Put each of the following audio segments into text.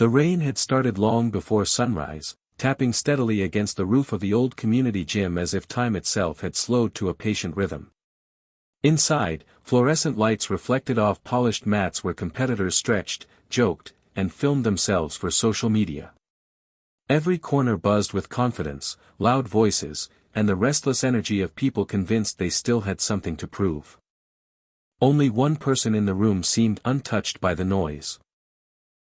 The rain had started long before sunrise, tapping steadily against the roof of the old community gym as if time itself had slowed to a patient rhythm. Inside, fluorescent lights reflected off polished mats where competitors stretched, joked, and filmed themselves for social media. Every corner buzzed with confidence, loud voices, and the restless energy of people convinced they still had something to prove. Only one person in the room seemed untouched by the noise.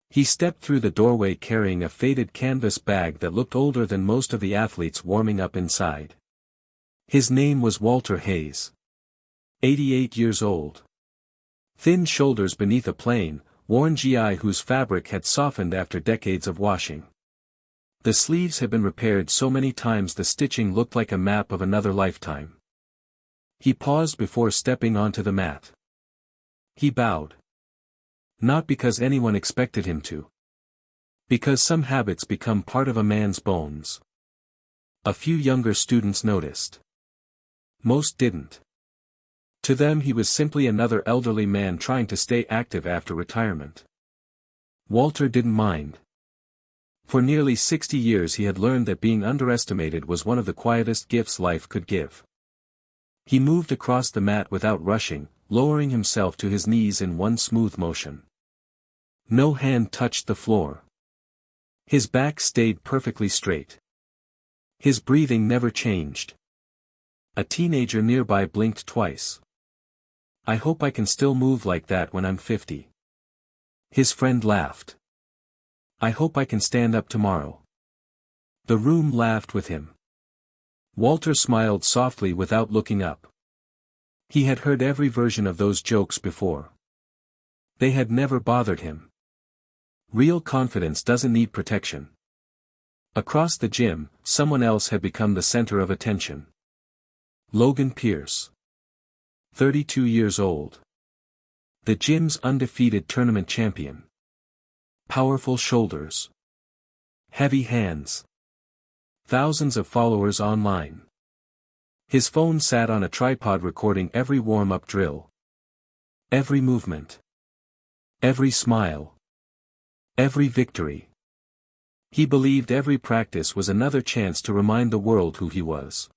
He stepped through the doorway carrying a faded canvas bag that looked older than most of the athletes warming up inside. His name was Walter Hayes. 88 years old. Thin shoulders beneath a plain, worn GI whose fabric had softened after decades of washing. The sleeves had been repaired so many times the stitching looked like a map of another lifetime. He paused before stepping onto the mat. He bowed. Not because anyone expected him to. Because some habits become part of a man's bones. A few younger students noticed. Most didn't. To them he was simply another elderly man trying to stay active after retirement. Walter didn't mind. For nearly 60 years he had learned that being underestimated was one of the quietest gifts life could give. He moved across the mat without rushing, lowering himself to his knees in one smooth motion. No hand touched the floor. His back stayed perfectly straight. His breathing never changed. A teenager nearby blinked twice. "I hope I can still move like that when I'm 50. His friend laughed. "I hope I can stand up tomorrow." The room laughed with him. Walter smiled softly without looking up. He had heard every version of those jokes before. They had never bothered him. Real confidence doesn't need protection. Across the gym, someone else had become the center of attention. Logan Pierce. 32 years old. The gym's undefeated tournament champion. Powerful shoulders. Heavy hands. Thousands of followers online. His phone sat on a tripod recording every warm-up drill. Every movement. Every smile. Every victory. He believed every practice was another chance to remind the world who he was.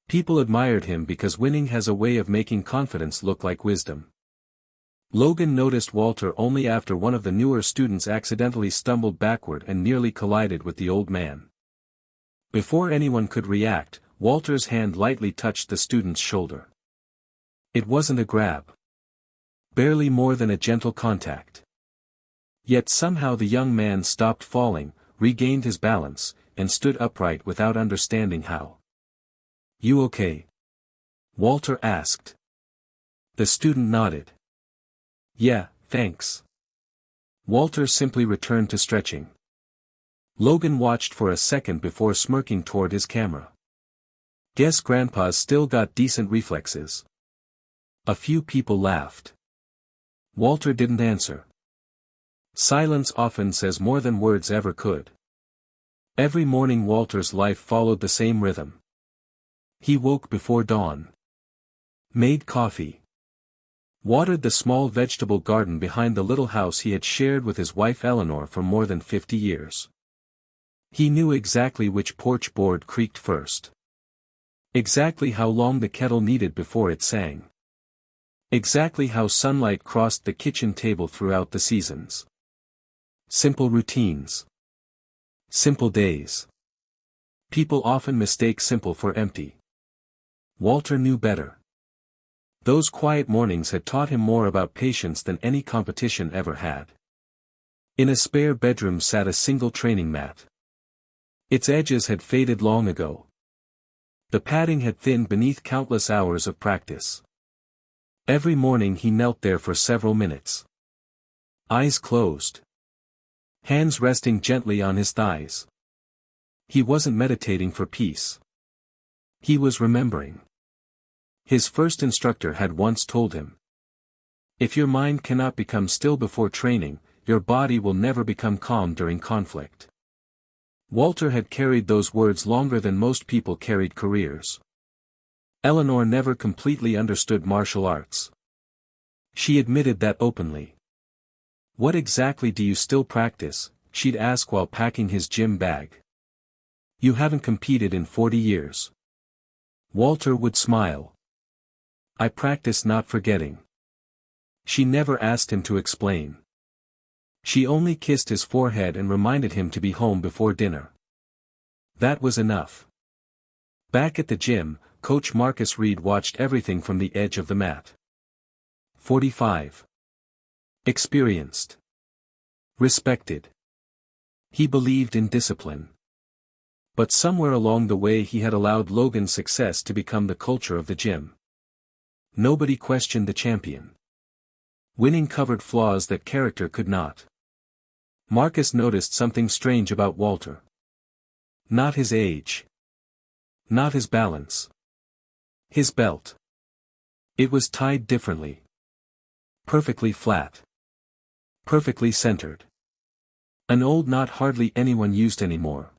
People admired him because winning has a way of making confidence look like wisdom. Logan noticed Walter only after one of the newer students accidentally stumbled backward and nearly collided with the old man. Before anyone could react, Walter's hand lightly touched the student's shoulder. It wasn't a grab. Barely more than a gentle contact. Yet somehow the young man stopped falling, regained his balance, and stood upright without understanding how. "You okay?" Walter asked. The student nodded. "Yeah, thanks." Walter simply returned to stretching. Logan watched for a second before smirking toward his camera. "Guess Grandpa's still got decent reflexes." A few people laughed. Walter didn't answer. Silence often says more than words ever could. Every morning Walter's life followed the same rhythm. He woke before dawn. Made coffee. Watered the small vegetable garden behind the little house he had shared with his wife Eleanor for more than 50 years. He knew exactly which porch board creaked first. Exactly how long the kettle needed before it sang. Exactly how sunlight crossed the kitchen table throughout the seasons. Simple routines. Simple days. People often mistake simple for empty. Walter knew better. Those quiet mornings had taught him more about patience than any competition ever had. In a spare bedroom sat a single training mat. Its edges had faded long ago. The padding had thinned beneath countless hours of practice. Every morning he knelt there for several minutes. Eyes closed. Hands resting gently on his thighs. He wasn't meditating for peace. He was remembering. His first instructor had once told him, "If your mind cannot become still before training, your body will never become calm during conflict." Walter had carried those words longer than most people carried careers. Eleanor never completely understood martial arts. She admitted that openly. "What exactly do you still practice?" she'd ask while packing his gym bag. "You haven't competed in 40 years. Walter would smile. "I practice not forgetting." She never asked him to explain. She only kissed his forehead and reminded him to be home before dinner. That was enough. Back at the gym, Coach Marcus Reed watched everything from the edge of the mat. 45. Experienced. Respected. He believed in discipline. But somewhere along the way he had allowed Logan's success to become the culture of the gym. Nobody questioned the champion. Winning covered flaws that character could not. Marcus noticed something strange about Walter. Not his age. Not his balance. His belt. It was tied differently. Perfectly flat. Perfectly centered. An old knot hardly anyone used anymore.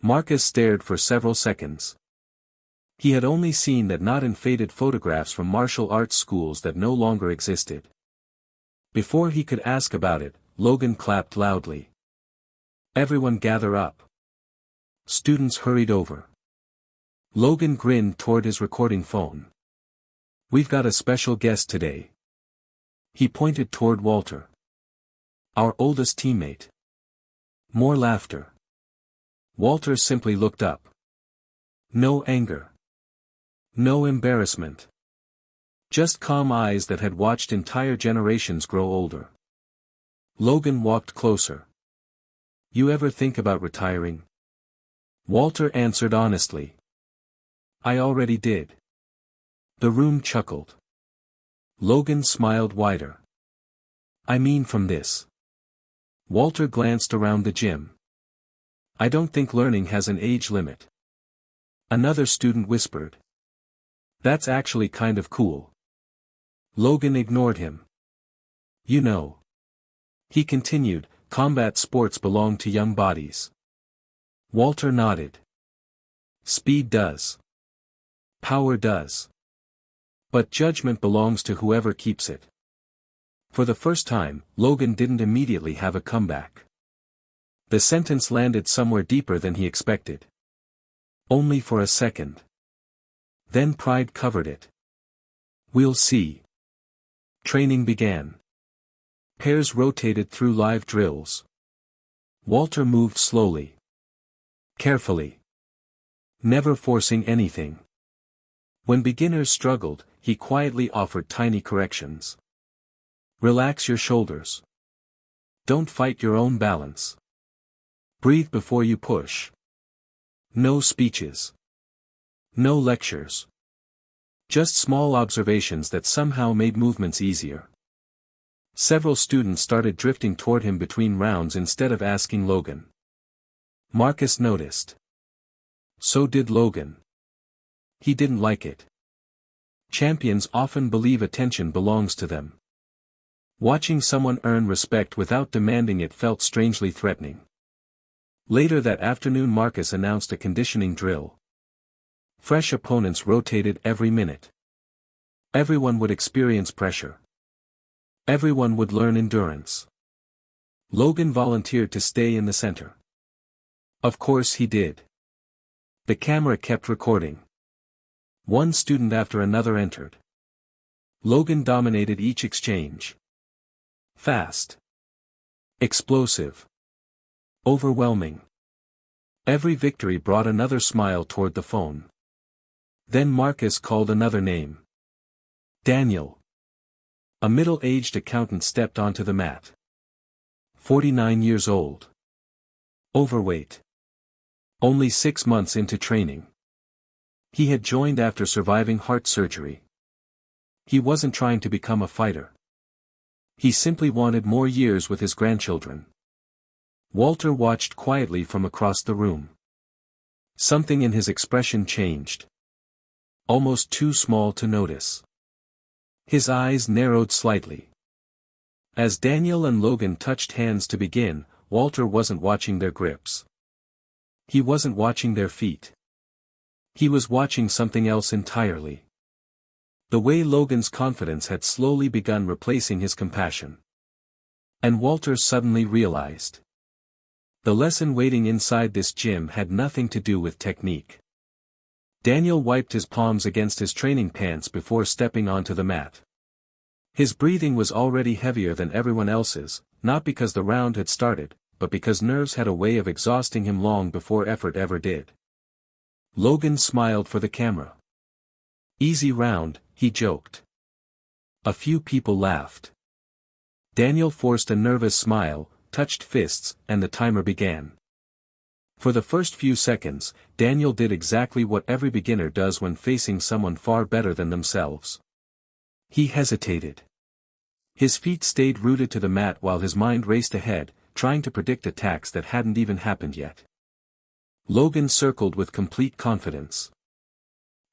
Marcus stared for several seconds. He had only seen that knot in faded photographs from martial arts schools that no longer existed. Before he could ask about it, Logan clapped loudly. "Everyone gather up." Students hurried over. Logan grinned toward his recording phone. "We've got a special guest today." He pointed toward Walter. "Our oldest teammate." More laughter. Walter simply looked up. No anger. No embarrassment. Just calm eyes that had watched entire generations grow older. Logan walked closer. "You ever think about retiring?" Walter answered honestly. "I already did." The room chuckled. Logan smiled wider. "I mean from this." Walter glanced around the gym. "I don't think learning has an age limit." Another student whispered. "That's actually kind of cool." Logan ignored him. "You know," he continued, "combat sports belong to young bodies." Walter nodded. "Speed does. Power does. But judgment belongs to whoever keeps it." For the first time, Logan didn't immediately have a comeback. The sentence landed somewhere deeper than he expected. Only for a second. Then pride covered it. "We'll see." Training began. Pairs rotated through live drills. Walter moved slowly. Carefully. Never forcing anything. When beginners struggled, he quietly offered tiny corrections. "Relax your shoulders. Don't fight your own balance. Breathe before you push." No speeches. No lectures. Just small observations that somehow made movements easier. Several students started drifting toward him between rounds instead of asking Logan. Marcus noticed. So did Logan. He didn't like it. Champions often believe attention belongs to them. Watching someone earn respect without demanding it felt strangely threatening. Later that afternoon Marcus announced a conditioning drill. Fresh opponents rotated every minute. Everyone would experience pressure. Everyone would learn endurance. Logan volunteered to stay in the center. Of course he did. The camera kept recording. One student after another entered. Logan dominated each exchange. Fast. Explosive. Overwhelming. Every victory brought another smile toward the phone. Then Marcus called another name. Daniel. A middle-aged accountant stepped onto the mat. 49 years old. Overweight. Only 6 months into training. He had joined after surviving heart surgery. He wasn't trying to become a fighter. He simply wanted more years with his grandchildren. Walter watched quietly from across the room. Something in his expression changed. Almost too small to notice. His eyes narrowed slightly. As Daniel and Logan touched hands to begin, Walter wasn't watching their grips. He wasn't watching their feet. He was watching something else entirely. The way Logan's confidence had slowly begun replacing his compassion. And Walter suddenly realized. The lesson waiting inside this gym had nothing to do with technique. Daniel wiped his palms against his training pants before stepping onto the mat. His breathing was already heavier than everyone else's, not because the round had started, but because nerves had a way of exhausting him long before effort ever did. Logan smiled for the camera. "Easy round," he joked. A few people laughed. Daniel forced a nervous smile, touched fists, and the timer began. For the first few seconds, Daniel did exactly what every beginner does when facing someone far better than themselves. He hesitated. His feet stayed rooted to the mat while his mind raced ahead, trying to predict attacks that hadn't even happened yet. Logan circled with complete confidence.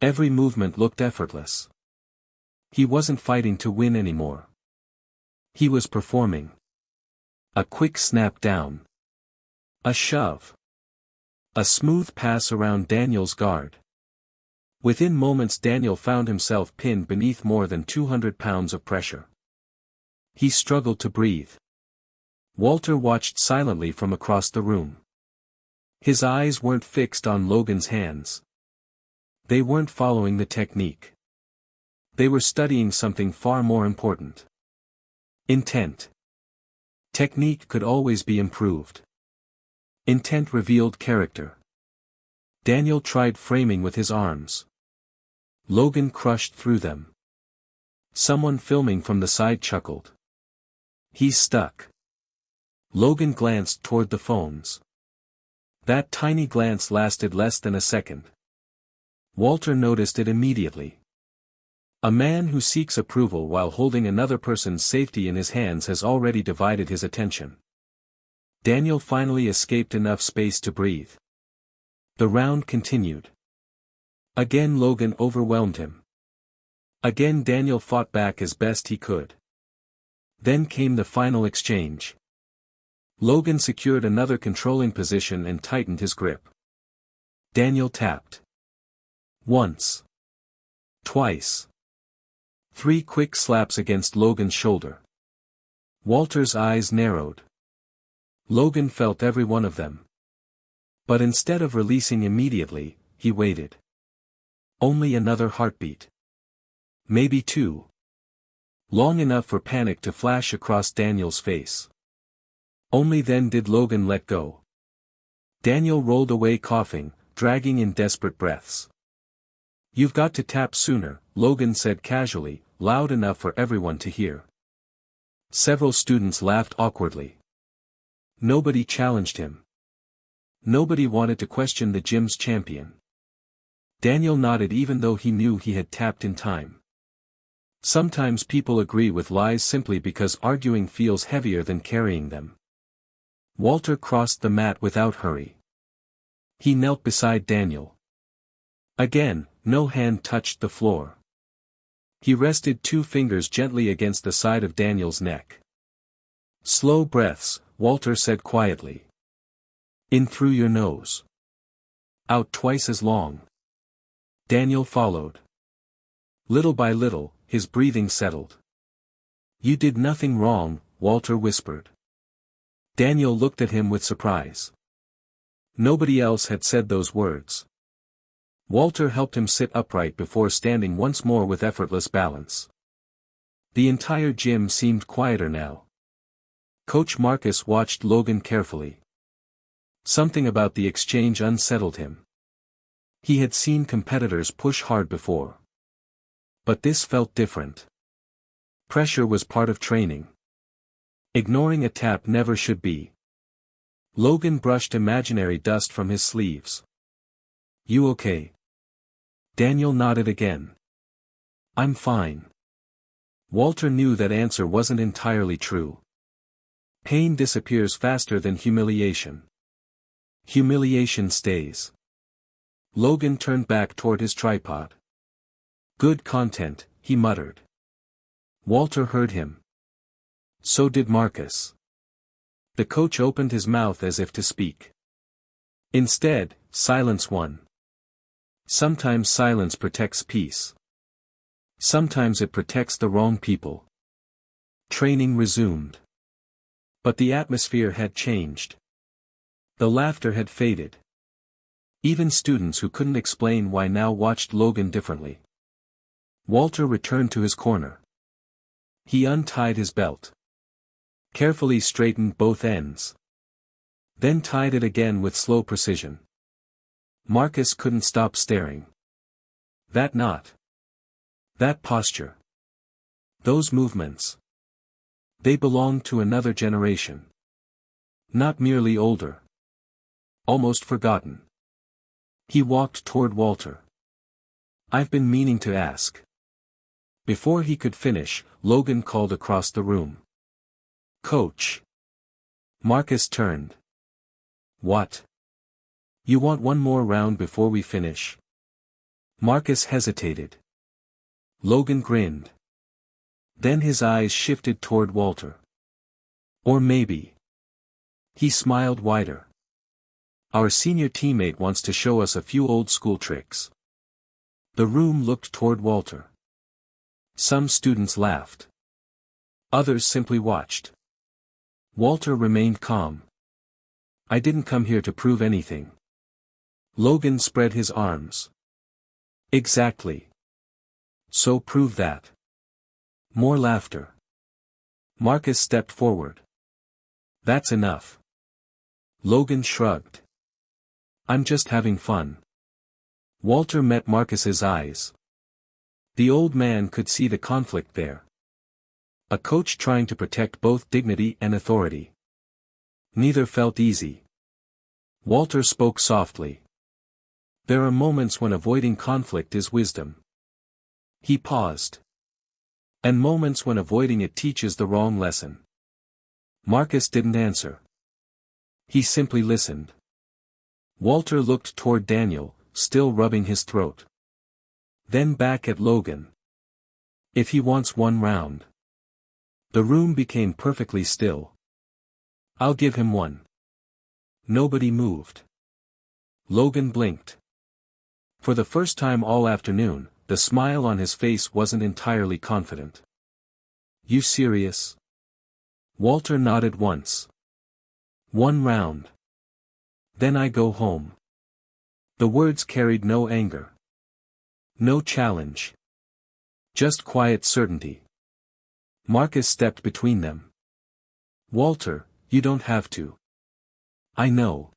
Every movement looked effortless. He wasn't fighting to win anymore. He was performing. A quick snap down. A shove. A smooth pass around Daniel's guard. Within moments Daniel found himself pinned beneath more than 200 pounds of pressure. He struggled to breathe. Walter watched silently from across the room. His eyes weren't fixed on Logan's hands. They weren't following the technique. They were studying something far more important. Intent. Technique could always be improved. Intent revealed character. Daniel tried framing with his arms. Logan crushed through them. Someone filming from the side chuckled. "He's stuck." Logan glanced toward the phones. That tiny glance lasted less than a second. Walter noticed it immediately. A man who seeks approval while holding another person's safety in his hands has already divided his attention. Daniel finally escaped enough space to breathe. The round continued. Again Logan overwhelmed him. Again Daniel fought back as best he could. Then came the final exchange. Logan secured another controlling position and tightened his grip. Daniel tapped. Once. Twice. 3 quick slaps against Logan's shoulder. Walter's eyes narrowed. Logan felt every one of them. But instead of releasing immediately, he waited. Only another heartbeat. Maybe 2. Long enough for panic to flash across Daniel's face. Only then did Logan let go. Daniel rolled away coughing, dragging in desperate breaths. "You've got to tap sooner," Logan said casually, loud enough for everyone to hear. Several students laughed awkwardly. Nobody challenged him. Nobody wanted to question the gym's champion. Daniel nodded even though he knew he had tapped in time. Sometimes people agree with lies simply because arguing feels heavier than carrying them. Walter crossed the mat without hurry. He knelt beside Daniel. Again, no hand touched the floor. He rested 2 fingers gently against the side of Daniel's neck. "Slow breaths," Walter said quietly. "In through your nose. Out twice as long." Daniel followed. Little by little, his breathing settled. "You did nothing wrong," Walter whispered. Daniel looked at him with surprise. Nobody else had said those words. Walter helped him sit upright before standing once more with effortless balance. The entire gym seemed quieter now. Coach Marcus watched Logan carefully. Something about the exchange unsettled him. He had seen competitors push hard before. But this felt different. Pressure was part of training. Ignoring a tap never should be. Logan brushed imaginary dust from his sleeves. "You okay?" Daniel nodded again. "I'm fine." Walter knew that answer wasn't entirely true. Pain disappears faster than humiliation. Humiliation stays. Logan turned back toward his tripod. "Good content," he muttered. Walter heard him. So did Marcus. The coach opened his mouth as if to speak. Instead, silence won. Sometimes silence protects peace. Sometimes it protects the wrong people. Training resumed. But the atmosphere had changed. The laughter had faded. Even students who couldn't explain why now watched Logan differently. Walter returned to his corner. He untied his belt. Carefully straightened both ends. Then tied it again with slow precision. Marcus couldn't stop staring. That knot. That posture. Those movements. They belonged to another generation. Not merely older. Almost forgotten. He walked toward Walter. "I've been meaning to ask." Before he could finish, Logan called across the room. "Coach." Marcus turned. "What? You want one more round before we finish?" Marcus hesitated. Logan grinned. Then his eyes shifted toward Walter. "Or maybe." He smiled wider. "Our senior teammate wants to show us a few old school tricks." The room looked toward Walter. Some students laughed. Others simply watched. Walter remained calm. "I didn't come here to prove anything." Logan spread his arms. "Exactly. So prove that." More laughter. Marcus stepped forward. "That's enough." Logan shrugged. "I'm just having fun." Walter met Marcus's eyes. The old man could see the conflict there. A coach trying to protect both dignity and authority. Neither felt easy. Walter spoke softly. "There are moments when avoiding conflict is wisdom." He paused. "And moments when avoiding it teaches the wrong lesson." Marcus didn't answer. He simply listened. Walter looked toward Daniel, still rubbing his throat. Then back at Logan. "If he wants one round." The room became perfectly still. "I'll give him one." Nobody moved. Logan blinked. For the first time all afternoon, the smile on his face wasn't entirely confident. "You serious?" Walter nodded once. "One round. Then I go home." The words carried no anger. No challenge. Just quiet certainty. Marcus stepped between them. "Walter, you don't have to." "I know."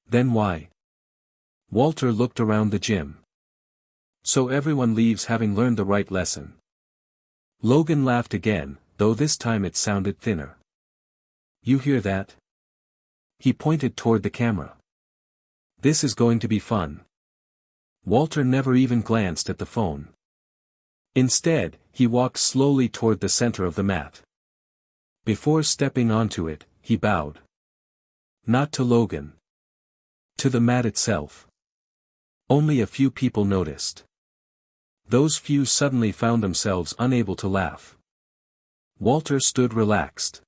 "Then why?" Walter looked around the gym. "So everyone leaves having learned the right lesson." Logan laughed again, though this time it sounded thinner. "You hear that?" He pointed toward the camera. "This is going to be fun." Walter never even glanced at the phone. Instead, he walked slowly toward the center of the mat. Before stepping onto it, he bowed. Not to Logan. To the mat itself. Only a few people noticed. Those few suddenly found themselves unable to laugh. Walter stood relaxed.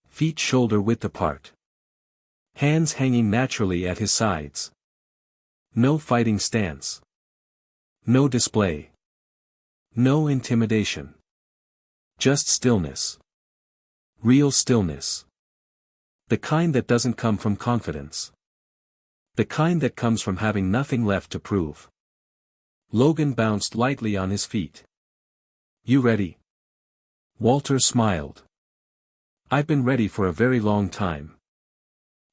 Feet shoulder-width apart. Hands hanging naturally at his sides. No fighting stance. No display. No intimidation. Just stillness. Real stillness. The kind that doesn't come from confidence. The kind that comes from having nothing left to prove. Logan bounced lightly on his feet. "You ready?" Walter smiled. "I've been ready for a very long time."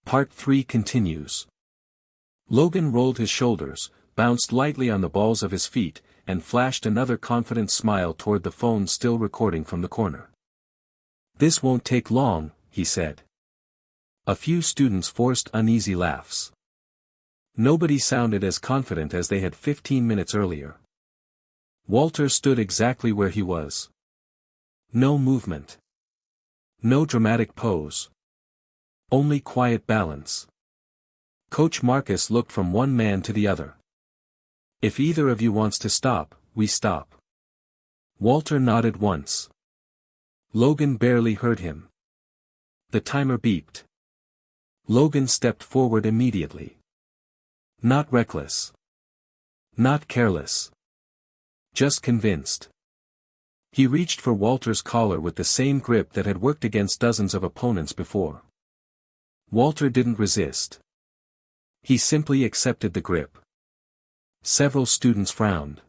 Part 3 continues. Logan rolled his shoulders, bounced lightly on the balls of his feet, and flashed another confident smile toward the phone still recording from the corner. "This won't take long," he said. A few students forced uneasy laughs. Nobody sounded as confident as they had 15 minutes earlier. Walter stood exactly where he was. No movement. No dramatic pose. Only quiet balance. Coach Marcus looked from one man to the other. "If either of you wants to stop, we stop." Walter nodded once. Logan barely heard him. The timer beeped. Logan stepped forward immediately. Not reckless. Not careless. Just convinced. He reached for Walter's collar with the same grip that had worked against dozens of opponents before. Walter didn't resist. He simply accepted the grip. Several students frowned.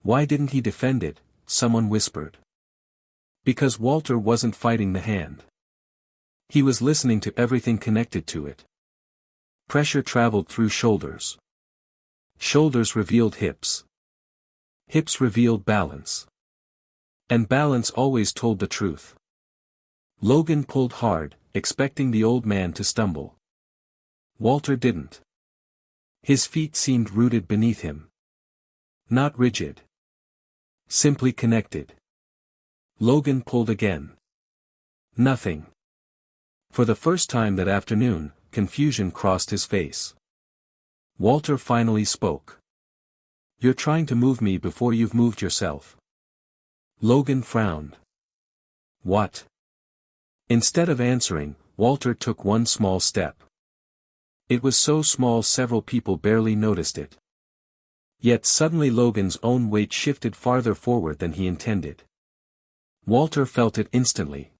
Why didn't he defend it? Someone whispered. Because Walter wasn't fighting the hand. He was listening to everything connected to it. Pressure traveled through shoulders. Shoulders revealed hips. Hips revealed balance. And balance always told the truth. Logan pulled hard, expecting the old man to stumble. Walter didn't. His feet seemed rooted beneath him. Not rigid. Simply connected. Logan pulled again. Nothing. For the first time that afternoon, confusion crossed his face. Walter finally spoke. You're trying to move me before you've moved yourself. Logan frowned. What? Instead of answering, Walter took one small step. It was so small several people barely noticed it. Yet suddenly Logan's own weight shifted farther forward than he intended. Walter felt it instantly.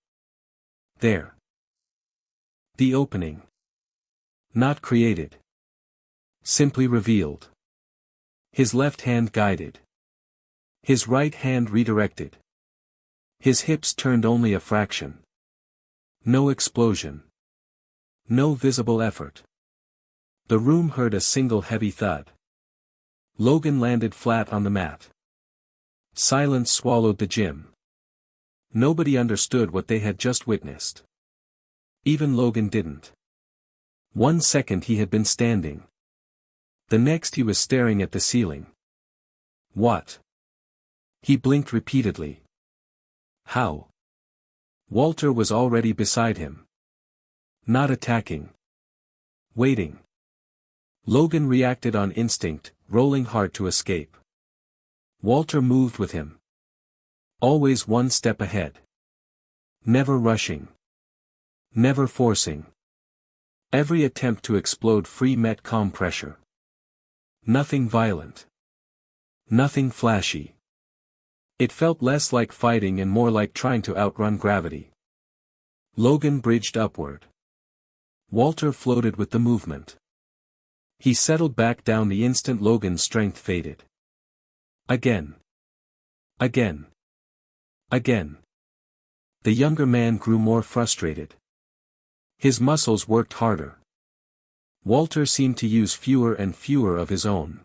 There. The opening. Not created. Simply revealed. His left hand guided. His right hand redirected. His hips turned only a fraction. No explosion. No visible effort. The room heard a single heavy thud. Logan landed flat on the mat. Silence swallowed the gym. Nobody understood what they had just witnessed. Even Logan didn't. 1 second he had been standing. The next he was staring at the ceiling. What? He blinked repeatedly. How? Walter was already beside him. Not attacking. Waiting. Logan reacted on instinct, rolling hard to escape. Walter moved with him. Always one step ahead. Never rushing. Never forcing. Every attempt to explode free met calm pressure. Nothing violent. Nothing flashy. It felt less like fighting and more like trying to outrun gravity. Logan bridged upward. Walter floated with the movement. He settled back down the instant Logan's strength faded. Again. Again. Again. The younger man grew more frustrated. His muscles worked harder. Walter seemed to use fewer and fewer of his own.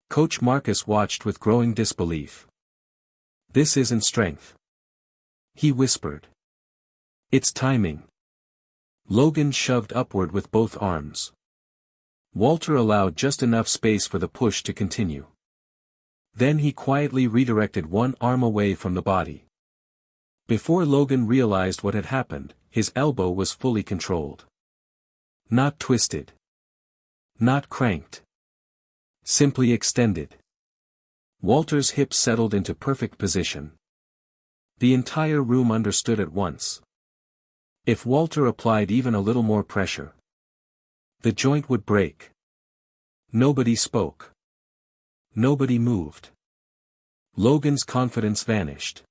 Coach Marcus watched with growing disbelief. This isn't strength. He whispered. It's timing. Logan shoved upward with both arms. Walter allowed just enough space for the push to continue. Then he quietly redirected one arm away from the body. Before Logan realized what had happened, his elbow was fully controlled. Not twisted. Not cranked. Simply extended. Walter's hips settled into perfect position. The entire room understood at once. If Walter applied even a little more pressure, the joint would break. Nobody spoke. Nobody moved. Logan's confidence vanished.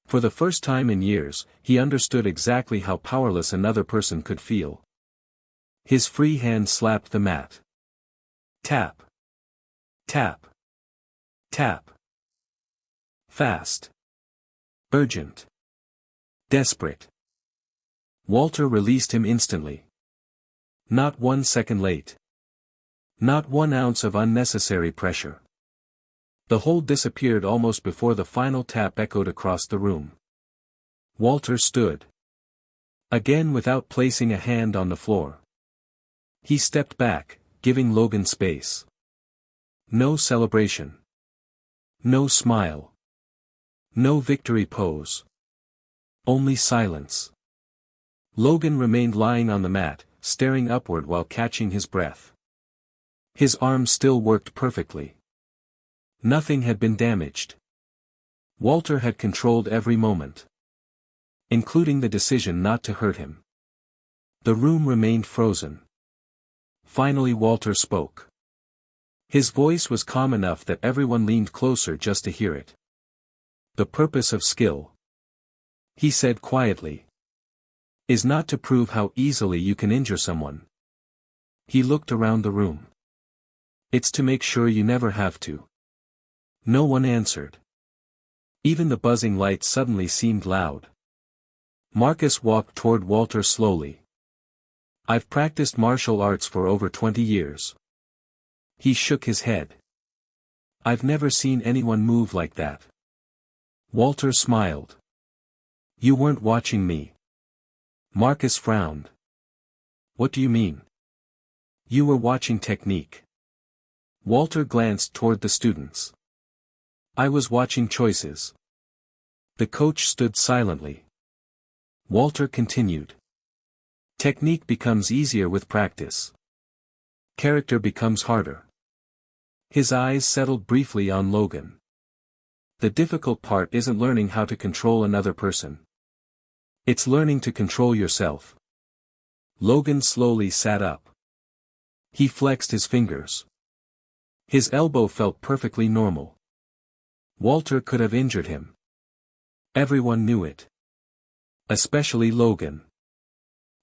For the first time in years, he understood exactly how powerless another person could feel. His free hand slapped the mat. Tap. Tap. Tap. Fast. Urgent. Desperate. Walter released him instantly. Not 1 second late. Not 1 ounce of unnecessary pressure. The hold disappeared almost before the final tap echoed across the room. Walter stood. Again without placing a hand on the floor. He stepped back, giving Logan space. No celebration. No smile. No victory pose. Only silence. Logan remained lying on the mat, staring upward while catching his breath. His arm still worked perfectly. Nothing had been damaged. Walter had controlled every moment. Including the decision not to hurt him. The room remained frozen. Finally Walter spoke. His voice was calm enough that everyone leaned closer just to hear it. The purpose of skill, he said quietly, is not to prove how easily you can injure someone. He looked around the room. It's to make sure you never have to. No one answered. Even the buzzing lights suddenly seemed loud. Marcus walked toward Walter slowly. I've practiced martial arts for over 20 years. He shook his head. I've never seen anyone move like that. Walter smiled. You weren't watching me. Marcus frowned. What do you mean? You were watching technique. Walter glanced toward the students. I was watching choices. The coach stood silently. Walter continued. Technique becomes easier with practice. Character becomes harder. His eyes settled briefly on Logan. The difficult part isn't learning how to control another person. It's learning to control yourself. Logan slowly sat up. He flexed his fingers. His elbow felt perfectly normal. Walter could have injured him. Everyone knew it. Especially Logan.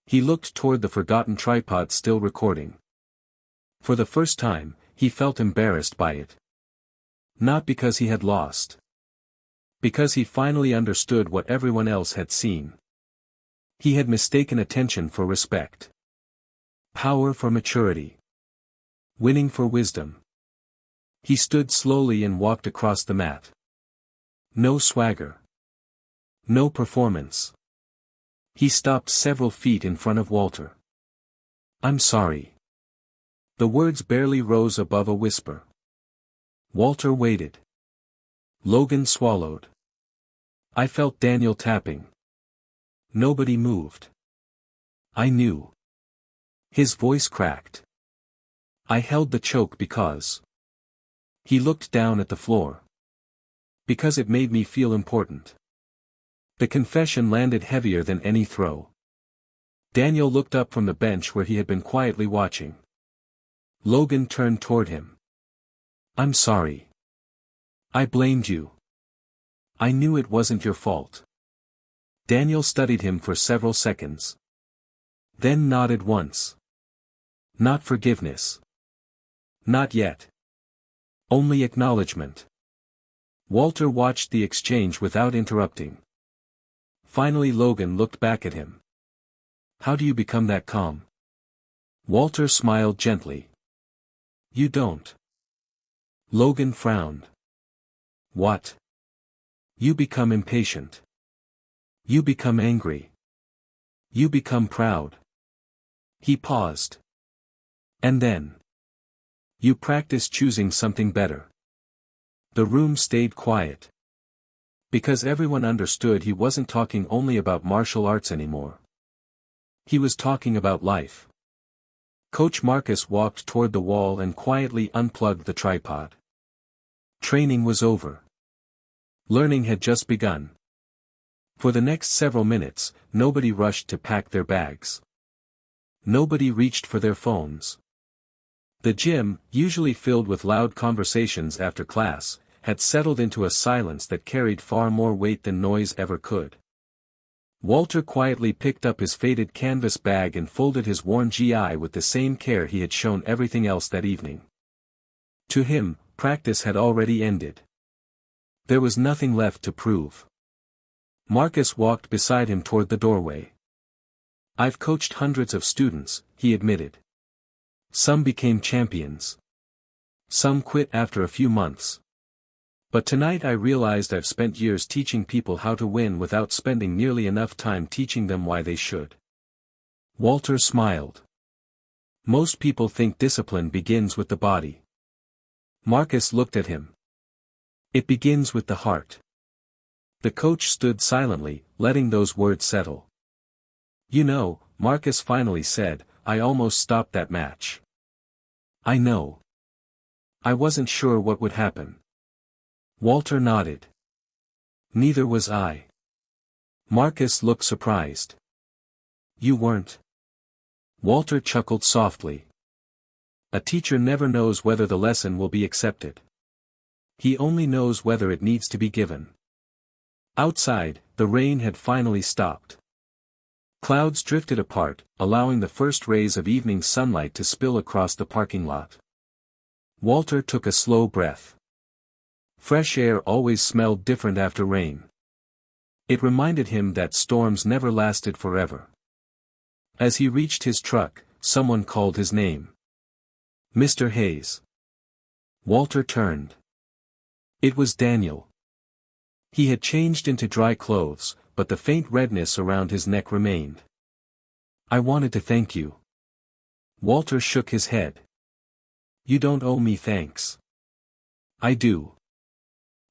He looked toward the forgotten tripod still recording. For the first time, he felt embarrassed by it. Not because he had lost. Because he finally understood what everyone else had seen. He had mistaken attention for respect. Power for maturity. Winning for wisdom. He stood slowly and walked across the mat. No swagger. No performance. He stopped several feet in front of Walter. I'm sorry. The words barely rose above a whisper. Walter waited. Logan swallowed. I felt Daniel tapping. Nobody moved. I knew. His voice cracked. I held the choke because. He looked down at the floor. Because it made me feel important. The confession landed heavier than any throw. Daniel looked up from the bench where he had been quietly watching. Logan turned toward him. I'm sorry. I blamed you. I knew it wasn't your fault. Daniel studied him for several seconds. Then nodded once. Not forgiveness. Not yet. Only acknowledgement. Walter watched the exchange without interrupting. Finally Logan looked back at him. How do you become that calm? Walter smiled gently. You don't. Logan frowned. What? You become impatient. You become angry. You become proud. He paused. And then. You practice choosing something better. The room stayed quiet. Because everyone understood he wasn't talking only about martial arts anymore. He was talking about life. Coach Marcus walked toward the wall and quietly unplugged the tripod. Training was over. Learning had just begun. For the next several minutes, nobody rushed to pack their bags. Nobody reached for their phones. The gym, usually filled with loud conversations after class, had settled into a silence that carried far more weight than noise ever could. Walter quietly picked up his faded canvas bag and folded his worn GI with the same care he had shown everything else that evening. To him, practice had already ended. There was nothing left to prove. Marcus walked beside him toward the doorway. I've coached hundreds of students, he admitted. Some became champions. Some quit after a few months. But tonight I realized I've spent years teaching people how to win without spending nearly enough time teaching them why they should. Walter smiled. Most people think discipline begins with the body. Marcus looked at him. It begins with the heart. The coach stood silently, letting those words settle. You know, Marcus finally said, I almost stopped that match. I know. I wasn't sure what would happen. Walter nodded. Neither was I. Marcus looked surprised. You weren't. Walter chuckled softly. A teacher never knows whether the lesson will be accepted. He only knows whether it needs to be given. Outside, the rain had finally stopped. Clouds drifted apart, allowing the first rays of evening sunlight to spill across the parking lot. Walter took a slow breath. Fresh air always smelled different after rain. It reminded him that storms never lasted forever. As he reached his truck, someone called his name. "Mr. Hayes." Walter turned. It was Daniel. He had changed into dry clothes, but the faint redness around his neck remained. "I wanted to thank you." Walter shook his head. "You don't owe me thanks." "I do.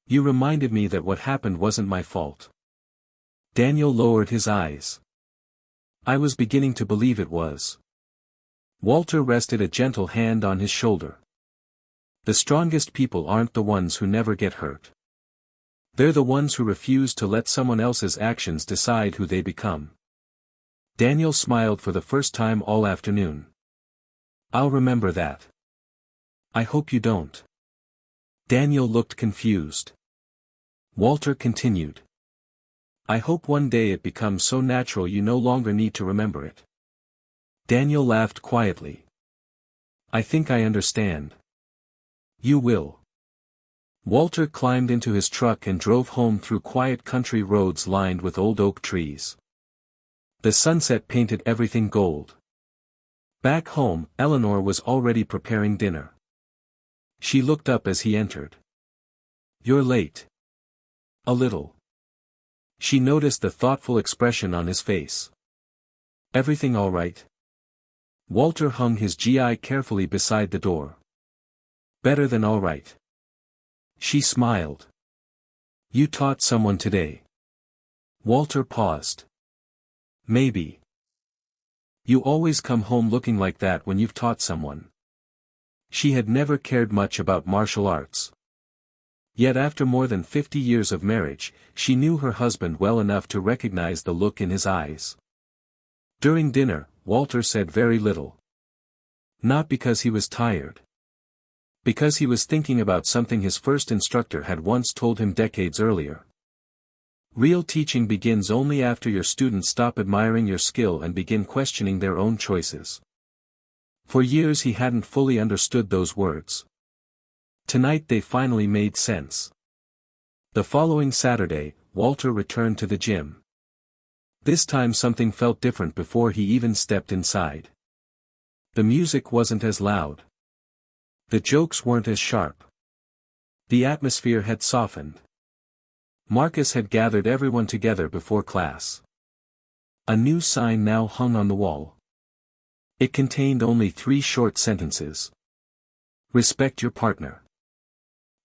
You reminded me that what happened wasn't my fault." Daniel lowered his eyes. "I was beginning to believe it was." Walter rested a gentle hand on his shoulder. The strongest people aren't the ones who never get hurt. They're the ones who refuse to let someone else's actions decide who they become. Daniel smiled for the first time all afternoon. "I'll remember that." "I hope you don't." Daniel looked confused. Walter continued. "I hope one day it becomes so natural you no longer need to remember it." Daniel laughed quietly. "I think I understand." "You will." Walter climbed into his truck and drove home through quiet country roads lined with old oak trees. The sunset painted everything gold. Back home, Eleanor was already preparing dinner. She looked up as he entered. "You're late." "A little." She noticed the thoughtful expression on his face. "Everything all right?" Walter hung his GI carefully beside the door. "Better than all right." She smiled. "You taught someone today." Walter paused. "Maybe. You always come home looking like that when you've taught someone." She had never cared much about martial arts. Yet after more than 50 years of marriage, she knew her husband well enough to recognize the look in his eyes. During dinner, Walter said very little. Not because he was tired. Because he was thinking about something his first instructor had once told him decades earlier. Real teaching begins only after your students stop admiring your skill and begin questioning their own choices. For years he hadn't fully understood those words. Tonight they finally made sense. The following Saturday, Walter returned to the gym. This time something felt different before he even stepped inside. The music wasn't as loud. The jokes weren't as sharp. The atmosphere had softened. Marcus had gathered everyone together before class. A new sign now hung on the wall. It contained only 3 short sentences. Respect your partner.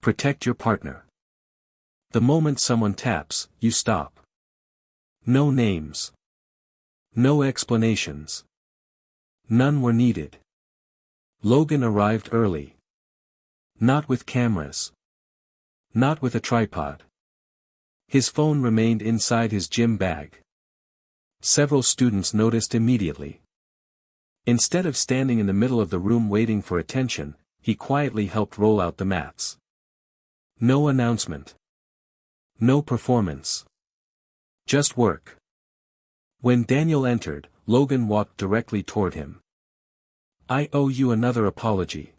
Protect your partner. The moment someone taps, you stop. No names. No explanations. None were needed. Logan arrived early. Not with cameras. Not with a tripod. His phone remained inside his gym bag. Several students noticed immediately. Instead of standing in the middle of the room waiting for attention, he quietly helped roll out the mats. No announcement. No performance. Just work. When Daniel entered, Logan walked directly toward him. "I owe you another apology."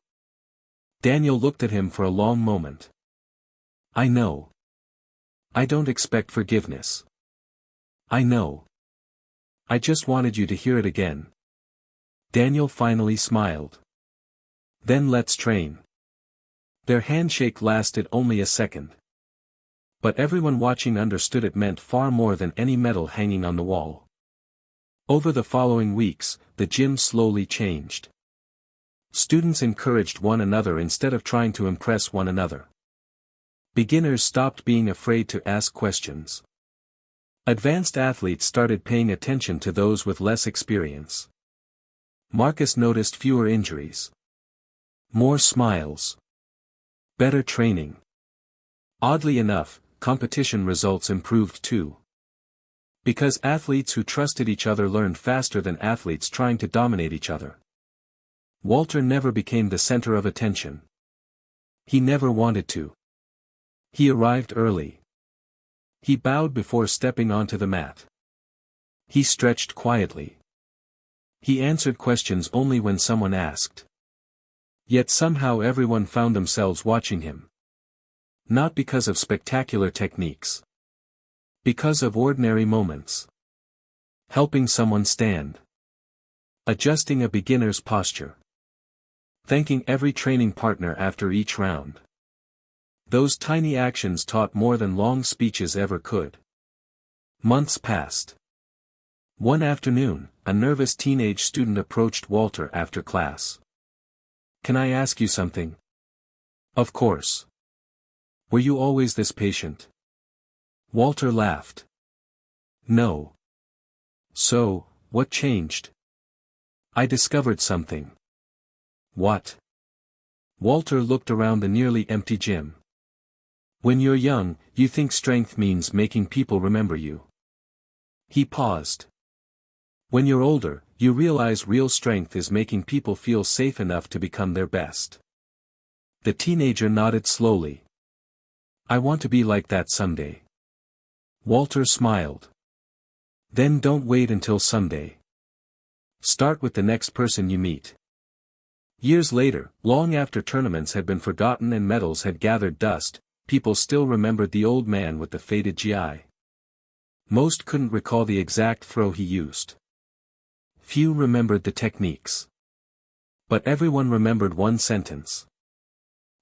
Daniel looked at him for a long moment. "I know. I don't expect forgiveness. I know. I just wanted you to hear it again." Daniel finally smiled. "Then let's train." Their handshake lasted only a second. But everyone watching understood it meant far more than any medal hanging on the wall. Over the following weeks, the gym slowly changed. Students encouraged one another instead of trying to impress one another. Beginners stopped being afraid to ask questions. Advanced athletes started paying attention to those with less experience. Marcus noticed fewer injuries. More smiles. Better training. Oddly enough, competition results improved too. Because athletes who trusted each other learned faster than athletes trying to dominate each other. Walter never became the center of attention. He never wanted to. He arrived early. He bowed before stepping onto the mat. He stretched quietly. He answered questions only when someone asked. Yet somehow everyone found themselves watching him. Not because of spectacular techniques. Because of ordinary moments. Helping someone stand. Adjusting a beginner's posture. Thanking every training partner after each round. Those tiny actions taught more than long speeches ever could. Months passed. One afternoon, a nervous teenage student approached Walter after class. "Can I ask you something?" "Of course." "Were you always this patient?" Walter laughed. "No." "So, what changed?" "I discovered something." "What?" Walter looked around the nearly empty gym. "When you're young, you think strength means making people remember you." He paused. "When you're older, you realize real strength is making people feel safe enough to become their best." The teenager nodded slowly. "I want to be like that someday." Walter smiled. "Then don't wait until someday. Start with the next person you meet." Years later, long after tournaments had been forgotten and medals had gathered dust, people still remembered the old man with the faded GI. Most couldn't recall the exact throw he used. Few remembered the techniques. But everyone remembered one sentence.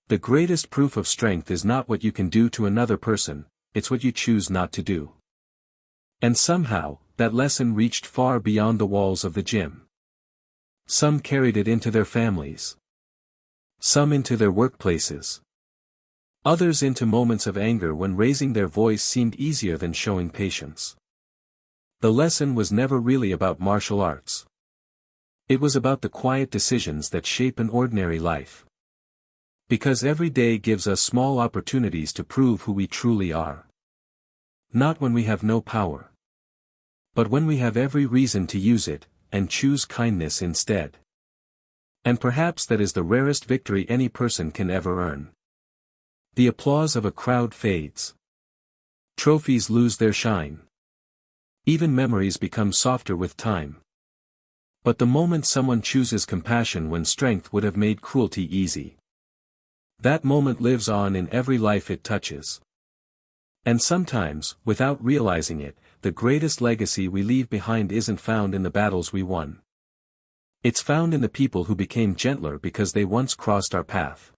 "The greatest proof of strength is not what you can do to another person, it's what you choose not to do." And somehow, that lesson reached far beyond the walls of the gym. Some carried it into their families. Some into their workplaces. Others into moments of anger when raising their voice seemed easier than showing patience. The lesson was never really about martial arts. It was about the quiet decisions that shape an ordinary life. Because every day gives us small opportunities to prove who we truly are. Not when we have no power. But when we have every reason to use it, and choose kindness instead. And perhaps that is the rarest victory any person can ever earn. The applause of a crowd fades. Trophies lose their shine. Even memories become softer with time. But the moment someone chooses compassion when strength would have made cruelty easy. That moment lives on in every life it touches. And sometimes, without realizing it, the greatest legacy we leave behind isn't found in the battles we won. It's found in the people who became gentler because they once crossed our path.